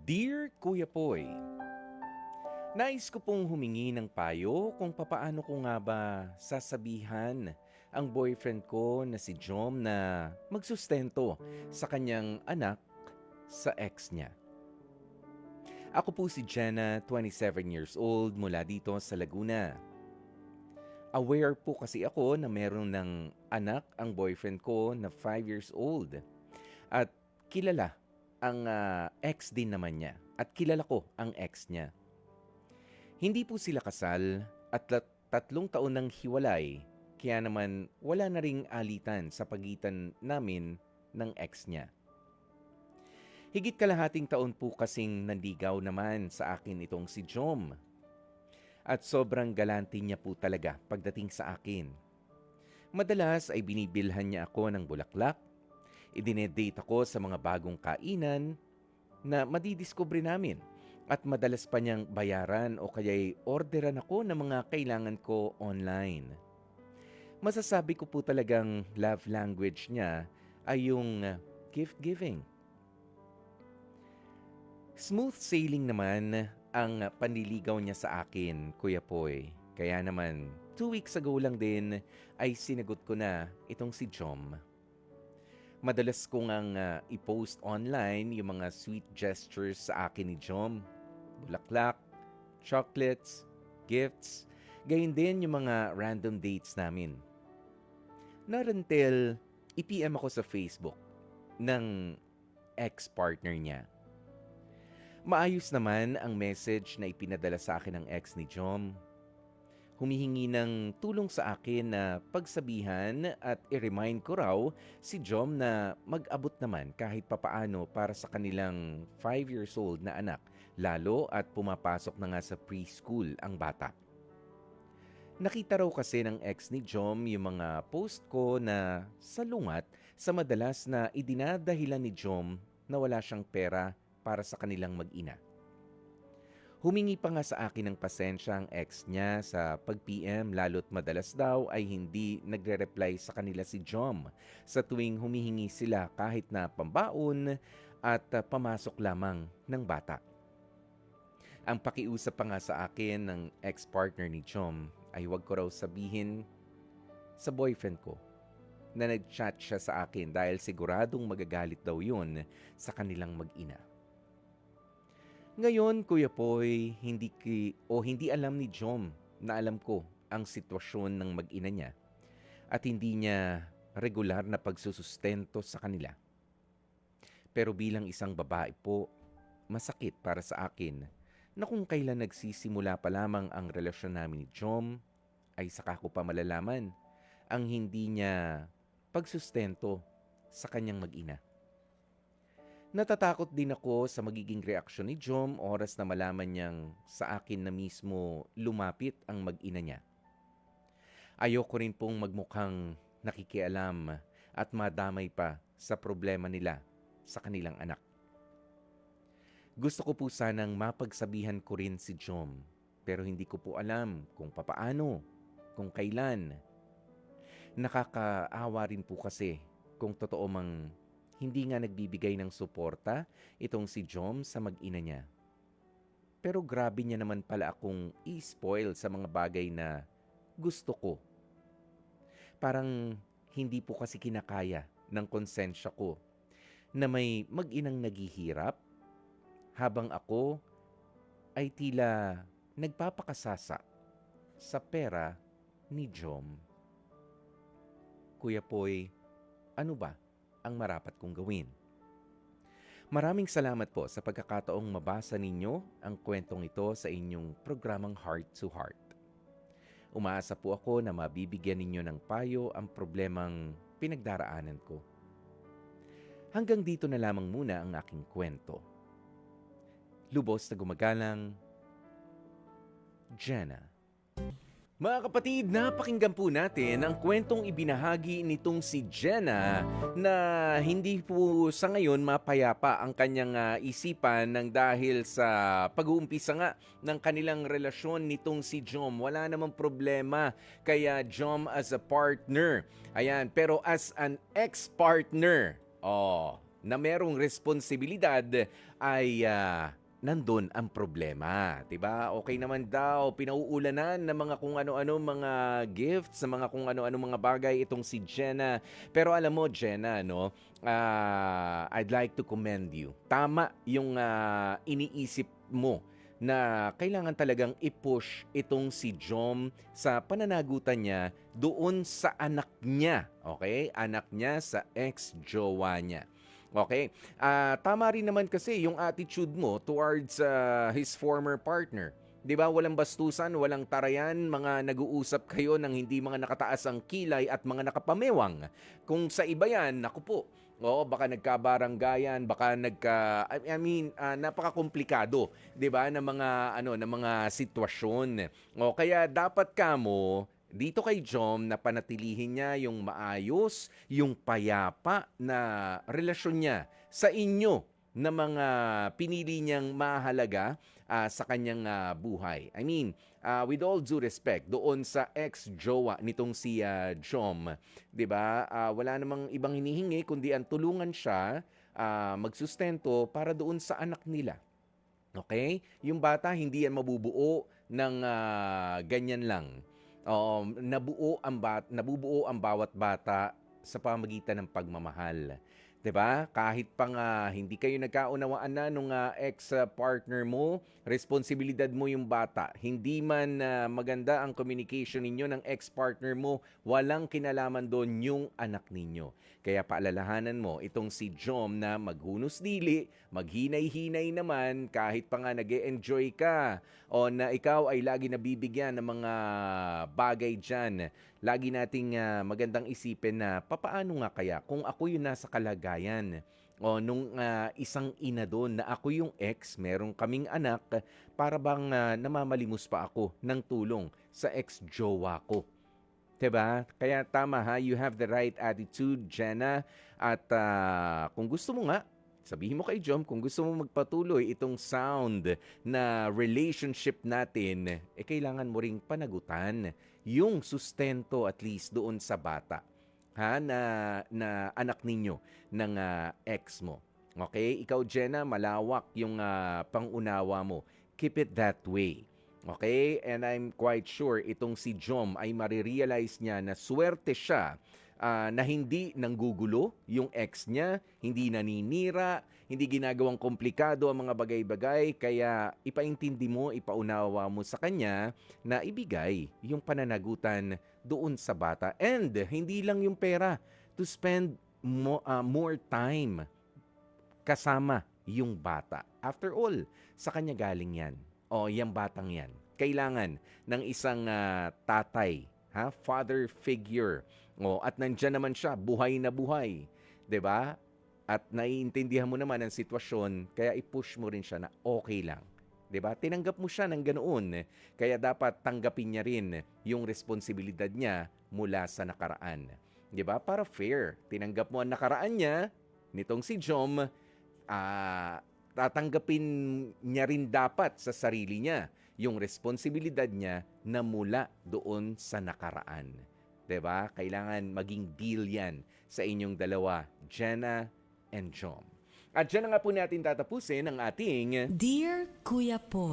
Dear Kuya Poy, nais ko pong humingi ng payo kung papaano ko nga ba sasabihan ang boyfriend ko na si Jom na magsustento sa kanyang anak sa ex niya. Ako po si Jenna, 27 years old, mula dito sa Laguna. Aware po kasi ako na meron ng anak ang boyfriend ko na 5 years old. At kilala ang ex din naman niya. At kilala ko ang ex niya. Hindi po sila kasal at 3 taon nang hiwalay, kaya naman wala na ring alitan sa pagitan namin ng ex niya. Higit kalahating taon po kasing nanligaw naman sa akin itong si Jom. At sobrang galante niya po talaga pagdating sa akin. Madalas ay binibilhan niya ako ng bulaklak, idinedate ako sa mga bagong kainan na madidiscover namin at madalas pa niyang bayaran o kaya'y orderan ako ng mga kailangan ko online. Masasabi ko po talagang love language niya ay yung gift giving. Smooth sailing naman ang panliligaw niya sa akin, Kuya Poy. Kaya naman, 2 weeks ago lang din ay sinagot ko na itong si Jom. Madalas ko ngang i-post online yung mga sweet gestures sa akin ni Jom. Bulaklak, chocolates, gifts, gayon din yung mga random dates namin. Not until i-PM ako sa Facebook ng ex-partner niya. Maayos naman ang message na ipinadala sa akin ng ex ni Jom. Humihingi ng tulong sa akin na pagsabihan at i-remind ko raw si Jom na mag-abot naman kahit papaano para sa kanilang 5 years old na anak, lalo at pumapasok na nga sa preschool ang bata. Nakita raw kasi ng ex ni Jom yung mga post ko na salungat sa madalas na idinadahilan ni Jom na wala siyang pera para sa kanilang mag-ina. Humingi pa nga sa akin ng pasensya ang ex niya sa pag-PM lalo't madalas daw ay hindi nagre-reply sa kanila si Jom sa tuwing humihingi sila kahit na pambaon at pamasok lamang ng bata. Ang pakiusap pa nga sa akin ng ex-partner ni Jom ay huwag ko raw sabihin sa boyfriend ko na nag-chat siya sa akin dahil siguradong magagalit daw yun sa kanilang mag-ina. Ngayon, Kuya Poy, hindi alam ni Jom na alam ko ang sitwasyon ng mag-ina niya at hindi niya regular na pagsusustento sa kanila. Pero bilang isang babae po, masakit para sa akin na kung kailan nagsisimula pa lamang ang relasyon namin ni Jom, ay saka ko pa malalaman ang hindi niya pagsustento sa kanyang mag-ina. Natatakot din ako sa magiging reaksyon ni Jom oras na malaman niyang sa akin na mismo lumapit ang mag-ina niya. Ayoko rin pong magmukhang nakikialam at madamay pa sa problema nila sa kanilang anak. Gusto ko po sanang mapagsabihan ko rin si Jom, pero hindi ko po alam kung papaano, kung kailan. Nakakaawa rin po kasi kung totoo mang hindi nga nagbibigay ng suporta itong si Jom sa mag-ina niya. Pero grabe niya naman pala akong i-spoil sa mga bagay na gusto ko. Parang hindi po kasi kinakaya ng konsensya ko na may mag-inang naghihirap habang ako ay tila nagpapakasasa sa pera ni Jom. Kuya Poy, ano ba ang marapat kong gawin? Maraming salamat po sa pagkakataong mabasa ninyo ang kwentong ito sa inyong programang Heart to Heart. Umaasa po ako na mabibigyan ninyo ng payo ang problemang pinagdaraanan ko. Hanggang dito na lamang muna ang aking kwento. Lubos na gumagalang, Jenna. Mga kapatid, napakinggan po natin ang kwentong ibinahagi nitong si Jenna na hindi po sa ngayon mapayapa ang kanyang isipan ng dahil sa pag-uumpisa nga ng kanilang relasyon nitong si Jom. Wala namang problema kaya Jom as a partner. Ayan, pero as an ex-partner, na merong responsibilidad ay nandun ang problema, 'di ba? Okay naman daw pinauulanan ng mga kung ano-ano mga gifts, sa mga kung ano-ano mga bagay itong si Jenna. Pero alam mo Jenna, no, I'd like to commend you. Tama yung iniisip mo na kailangan talagang i-push itong si Jom sa pananagutan niya doon sa anak niya, okay? Anak niya sa ex-jowa niya. Okay? Tama rin naman kasi yung attitude mo towards his former partner. 'Di ba? Walang bastusan, walang tarayan, mga nag-uusap kayo ng hindi mga nakataas ang kilay at mga nakapamewang. Kung sa iba 'yan, naku po. Oo, baka nagkabaranggayan, baka napakakomplikado, 'di ba, ng mga ng mga sitwasyon. O kaya dapat kamo dito kay Jom na panatilihin niya yung maayos, yung payapa na relasyon niya sa inyo na mga pinili niyang mahalaga sa kanyang buhay. I mean, with all due respect, doon sa ex-jowa nitong si Jom, 'di ba? Wala namang ibang hinihingi kundi ang tulungan siya magsustento para doon sa anak nila. Okay? Yung bata hindi yan mabubuo ng ganyan lang. Nabubuo ang bawat bata sa pamagitan ng pagmamahal. 'Di ba? Kahit pa nga hindi kayo nagkaunawaan na nung ex-partner mo, responsibilidad mo yung bata. Hindi man maganda ang communication ninyo ng ex-partner mo, walang kinalaman doon yung anak ninyo. Kaya paalalahanan mo itong si Jom na maghunos dili, maghinay-hinay naman kahit pa nga nag-e-enjoy ka o na ikaw ay lagi nabibigyan ng mga bagay dyan. Lagi nating magandang isipin na papaano nga kaya kung ako yung nasa kalagayan o nung isang ina doon na ako yung ex, merong kaming anak, para bang namamalimos pa ako ng tulong sa ex-jowa ko. 'Di ba? Kaya tama ha, you have the right attitude, Jenna. At kung gusto mo nga, sabihin mo kay Jom, kung gusto mo magpatuloy itong sound na relationship natin, kailangan mo ring panagutan yung sustento at least doon sa bata ha, na anak ninyo ng ex mo. Okay? Ikaw, Jenna, malawak yung pangunawa mo. Keep it that way. Okay? And I'm quite sure itong si Jom ay marirealize niya na swerte siya na hindi nanggugulo yung ex niya, hindi naninira, hindi ginagawang komplikado ang mga bagay-bagay, kaya ipaintindi mo, ipaunawa mo sa kanya na ibigay yung pananagutan doon sa bata. And hindi lang yung pera, to spend more time kasama yung bata. After all, sa kanya galing yan. O, yung batang yan. Kailangan ng isang tatay, father figure. O, at nandyan naman siya, buhay na buhay. 'Di ba? At naiintindihan mo naman ang sitwasyon, kaya i-push mo rin siya na okay lang. 'Di ba? Tinanggap mo siya ng ganoon. Kaya dapat tanggapin niya rin yung responsibilidad niya mula sa nakaraan. 'Di ba? Para fair. Tinanggap mo ang nakaraan niya, nitong si Jom, tatanggapin niya rin dapat sa sarili niya yung responsibilidad niya na mula doon sa nakaraan. 'Di ba? Kailangan maging deal yan sa inyong dalawa, Jenna and Jom. At dyan na nga po natin tatapusin ang ating Dear Kuya Po,